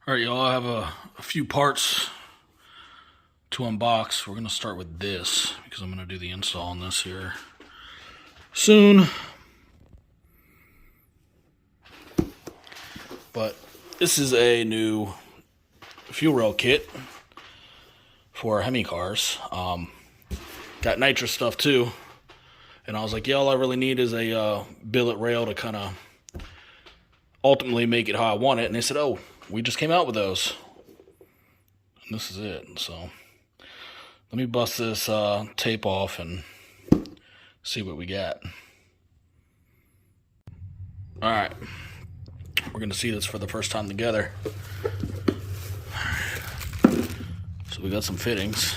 All right, y'all, I have a few parts to unbox. We're going to start with this because I'm going to do the install on this here soon. But this is a new fuel rail kit for Hemi cars. Got nitrous stuff too. And I was like, yeah, all I really need is a billet rail to kind of ultimately make it how I want it. And they said, oh, we just came out with those. And this is it. So let me bust this tape off and see what we got. All right. We're going to see this for the first time together. So we got some fittings.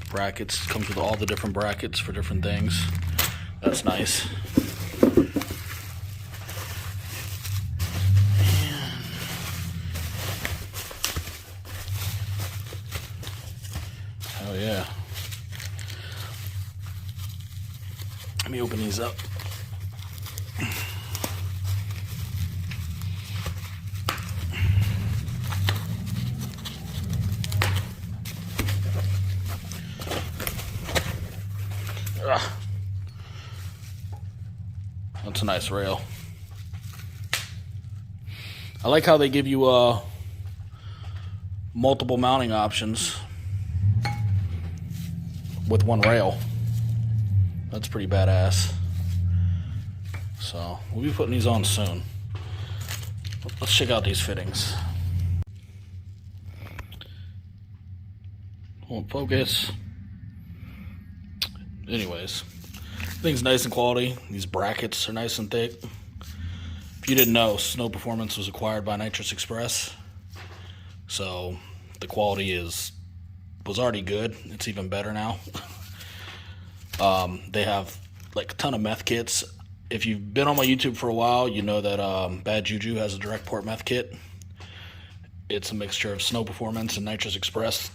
Brackets. Comes with all the different brackets for different things. That's nice. Oh yeah. Let me open these up. That's a nice rail. I like how they give you multiple mounting options with one rail. That's pretty badass. So we'll be putting these on soon. Let's check out these fittings. Won't focus. Anyways, thing's nice and quality. These brackets are nice and thick. If you didn't know, Snow Performance was acquired by Nitrous Express, so the quality was already good. It's even better now. They have like a ton of meth kits. If you've been on my YouTube for a while, you know that Bad Juju has a direct port meth kit. It's a mixture of Snow Performance and Nitrous Express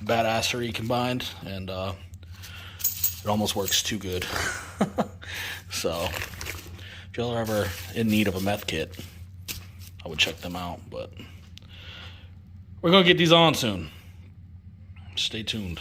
badassery combined, and it almost works too good. So if y'all are ever in need of a meth kit, I would check them out. But we're gonna get these on soon. Stay tuned.